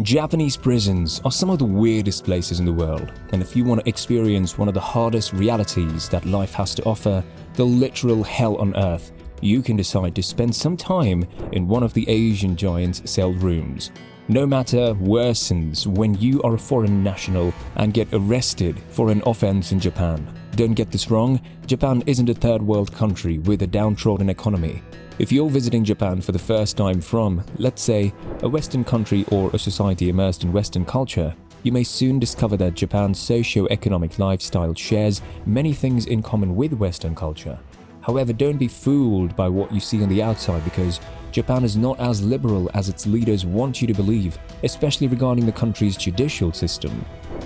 Japanese prisons are some of the weirdest places in the world, and if you want to experience one of the hardest realities that life has to offer, the literal hell on earth, you can decide to spend some time in one of the Asian giant's cell rooms. No matter worsens when you are a foreign national and get arrested for an offense in Japan. Don't get this wrong, Japan isn't a third world country with a downtrodden economy. If you're visiting Japan for the first time from, let's say, a Western country or a society immersed in Western culture, you may soon discover that Japan's socio-economic lifestyle shares many things in common with Western culture. However, don't be fooled by what you see on the outside because Japan is not as liberal as its leaders want you to believe, especially regarding the country's judicial system.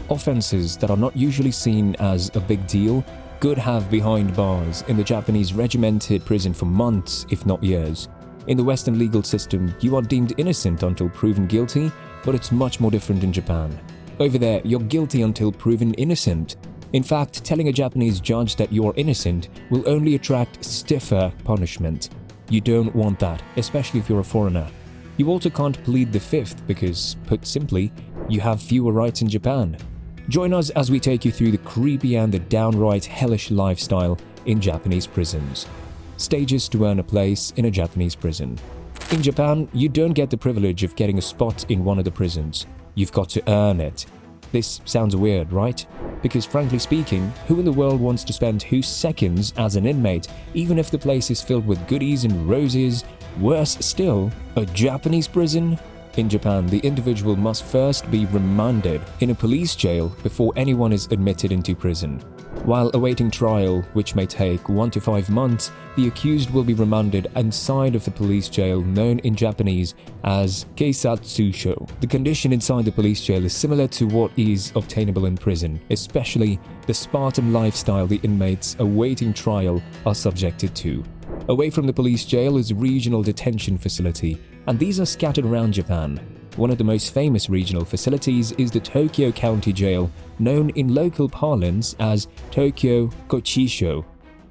Offenses that are not usually seen as a big deal could have behind bars in the Japanese regimented prison for months, if not years. In the Western legal system, you are deemed innocent until proven guilty, but it's much more different in Japan. Over there, you're guilty until proven innocent. In fact, telling a Japanese judge that you are innocent will only attract stiffer punishment. You don't want that, especially if you're a foreigner. You also can't plead the fifth because, put simply, you have fewer rights in Japan. Join us as we take you through the creepy and the downright hellish lifestyle in Japanese prisons. Stages to earn a place in a Japanese prison. In Japan, you don't get the privilege of getting a spot in one of the prisons. You've got to earn it. This sounds weird, right? Because frankly speaking, who in the world wants to spend 2 seconds as an inmate, even if the place is filled with goodies and roses? Worse still, a Japanese prison? In Japan, the individual must first be remanded in a police jail before anyone is admitted into prison. While awaiting trial, which may take 1 to 5 months, the accused will be remanded inside of the police jail known in Japanese as keisatsusho. The condition inside the police jail is similar to what is obtainable in prison, especially the Spartan lifestyle the inmates awaiting trial are subjected to. Away from the police jail is a regional detention facility, and these are scattered around Japan. One of the most famous regional facilities is the Tokyo County Jail, known in local parlance as Tokyo Kochisho.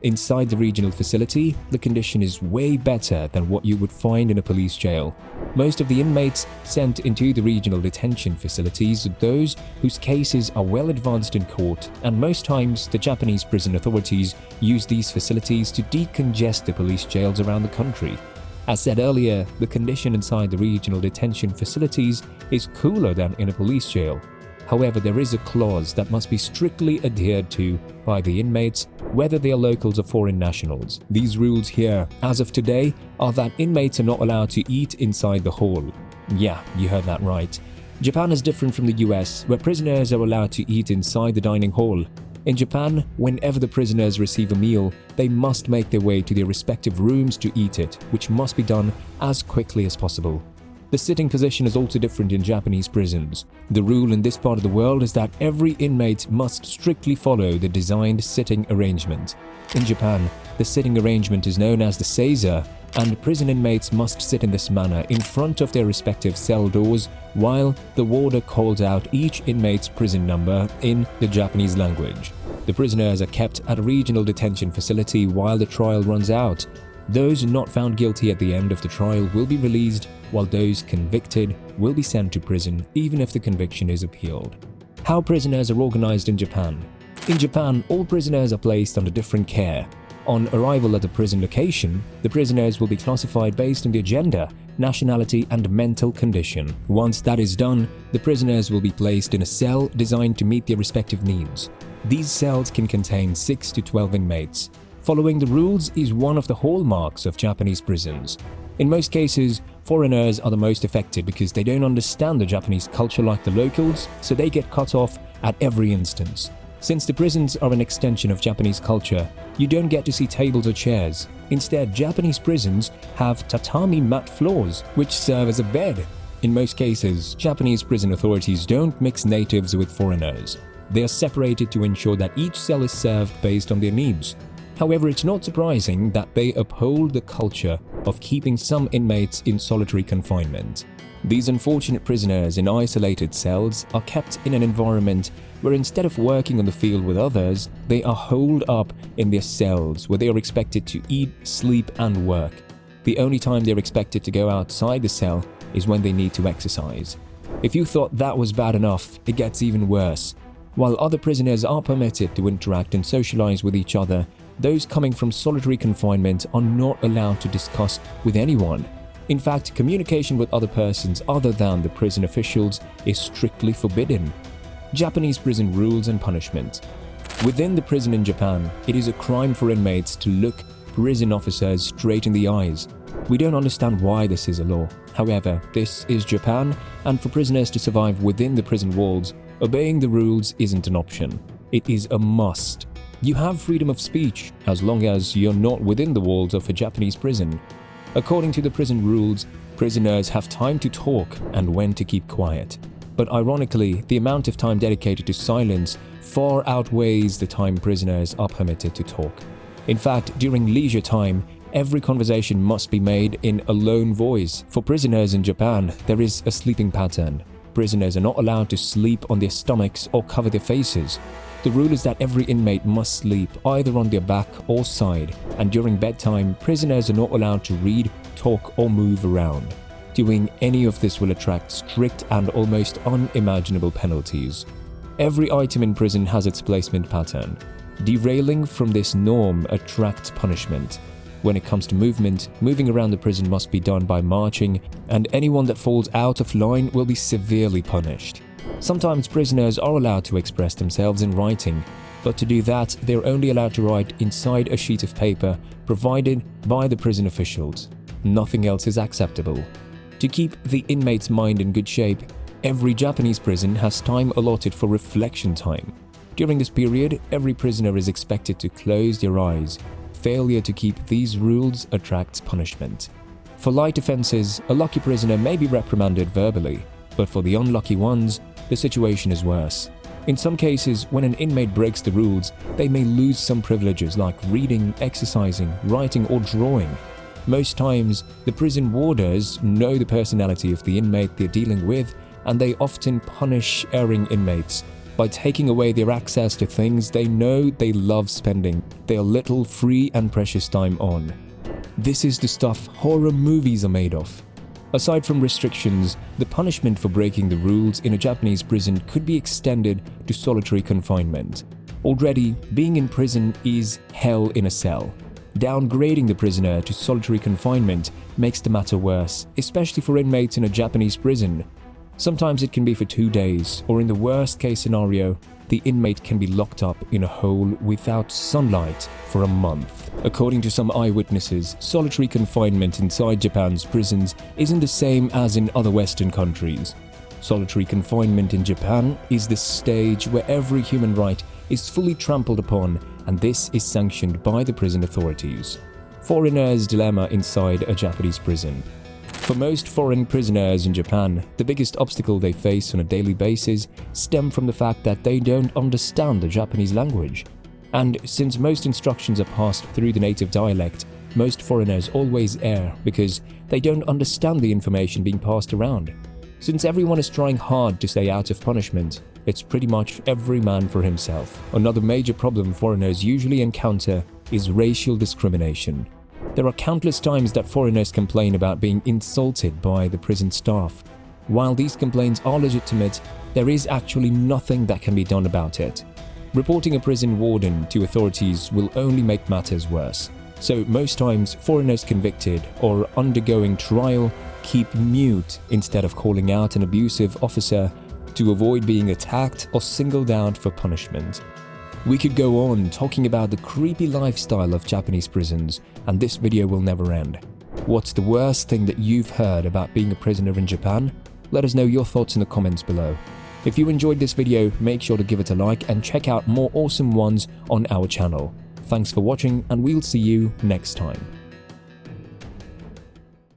Inside the regional facility, the condition is way better than what you would find in a police jail. Most of the inmates sent into the regional detention facilities are those whose cases are well advanced in court, and most times the Japanese prison authorities use these facilities to decongest the police jails around the country. As said earlier, the condition inside the regional detention facilities is cooler than in a police jail. However, there is a clause that must be strictly adhered to by the inmates, whether they are locals or foreign nationals. These rules here, as of today, are that inmates are not allowed to eat inside the hall. Yeah, you heard that right. Japan is different from the US, where prisoners are allowed to eat inside the dining hall. In Japan, whenever the prisoners receive a meal, they must make their way to their respective rooms to eat it, which must be done as quickly as possible. The sitting position is also different in Japanese prisons. The rule in this part of the world is that every inmate must strictly follow the designed sitting arrangement. In Japan, the sitting arrangement is known as the seiza, and prison inmates must sit in this manner in front of their respective cell doors while the warder calls out each inmate's prison number in the Japanese language. The prisoners are kept at a regional detention facility while the trial runs out. Those not found guilty at the end of the trial will be released, while those convicted will be sent to prison even if the conviction is appealed. How prisoners are organized in Japan. In Japan, all prisoners are placed under different care. On arrival at the prison location, the prisoners will be classified based on their gender, nationality, and mental condition. Once that is done, the prisoners will be placed in a cell designed to meet their respective needs. These cells can contain 6 to 12 inmates. Following the rules is one of the hallmarks of Japanese prisons. In most cases, foreigners are the most affected because they don't understand the Japanese culture like the locals, so they get cut off at every instance. Since the prisons are an extension of Japanese culture, you don't get to see tables or chairs. Instead, Japanese prisons have tatami mat floors, which serve as a bed. In most cases, Japanese prison authorities don't mix natives with foreigners. They are separated to ensure that each cell is served based on their needs. However, it's not surprising that they uphold the culture of keeping some inmates in solitary confinement. These unfortunate prisoners in isolated cells are kept in an environment where instead of working on the field with others, they are holed up in their cells where they are expected to eat, sleep, and work. The only time they're expected to go outside the cell is when they need to exercise. If you thought that was bad enough, it gets even worse. While other prisoners are permitted to interact and socialize with each other, those coming from solitary confinement are not allowed to discuss with anyone. In fact, communication with other persons other than the prison officials is strictly forbidden. Japanese prison rules and punishment. Within the prison in Japan, it is a crime for inmates to look prison officers straight in the eyes. We don't understand why this is a law. However, this is Japan, and for prisoners to survive within the prison walls, obeying the rules isn't an option. It is a must. You have freedom of speech as long as you're not within the walls of a Japanese prison. According to the prison rules, prisoners have time to talk and when to keep quiet. But ironically, the amount of time dedicated to silence far outweighs the time prisoners are permitted to talk. In fact, during leisure time, every conversation must be made in a lone voice. For prisoners in Japan, there is a sleeping pattern. Prisoners are not allowed to sleep on their stomachs or cover their faces. The rule is that every inmate must sleep either on their back or side, and during bedtime, prisoners are not allowed to read, talk, or move around. Doing any of this will attract strict and almost unimaginable penalties. Every item in prison has its placement pattern. Derailing from this norm attracts punishment. When it comes to movement, moving around the prison must be done by marching, and anyone that falls out of line will be severely punished. Sometimes prisoners are allowed to express themselves in writing, but to do that, they're only allowed to write inside a sheet of paper provided by the prison officials. Nothing else is acceptable. To keep the inmate's mind in good shape, every Japanese prison has time allotted for reflection time. During this period, every prisoner is expected to close their eyes. Failure to keep these rules attracts punishment. For light offenses, a lucky prisoner may be reprimanded verbally, but for the unlucky ones, the situation is worse. In some cases, when an inmate breaks the rules, they may lose some privileges like reading, exercising, writing, or drawing. Most times, the prison warders know the personality of the inmate they're dealing with, and they often punish erring inmates by taking away their access to things they know they love spending their little free and precious time on. This is the stuff horror movies are made of. Aside from restrictions, the punishment for breaking the rules in a Japanese prison could be extended to solitary confinement. Already, being in prison is hell in a cell. Downgrading the prisoner to solitary confinement makes the matter worse, especially for inmates in a Japanese prison. Sometimes it can be for 2 days, or in the worst case scenario, the inmate can be locked up in a hole without sunlight for a month. According to some eyewitnesses, solitary confinement inside Japan's prisons isn't the same as in other Western countries. Solitary confinement in Japan is the stage where every human right is fully trampled upon, and this is sanctioned by the prison authorities. Foreigners' dilemma inside a Japanese prison. For most foreign prisoners in Japan, the biggest obstacle they face on a daily basis stem from the fact that they don't understand the Japanese language. And since most instructions are passed through the native dialect, most foreigners always err because they don't understand the information being passed around. Since everyone is trying hard to stay out of punishment, it's pretty much every man for himself. Another major problem foreigners usually encounter is racial discrimination. There are countless times that foreigners complain about being insulted by the prison staff. While these complaints are legitimate, there is actually nothing that can be done about it. Reporting a prison warden to authorities will only make matters worse. So most times, foreigners convicted or undergoing trial keep mute instead of calling out an abusive officer to avoid being attacked or singled out for punishment. We could go on talking about the creepy lifestyle of Japanese prisons, and this video will never end. What's the worst thing that you've heard about being a prisoner in Japan? Let us know your thoughts in the comments below. If you enjoyed this video, make sure to give it a like and check out more awesome ones on our channel. Thanks for watching, and we'll see you next time.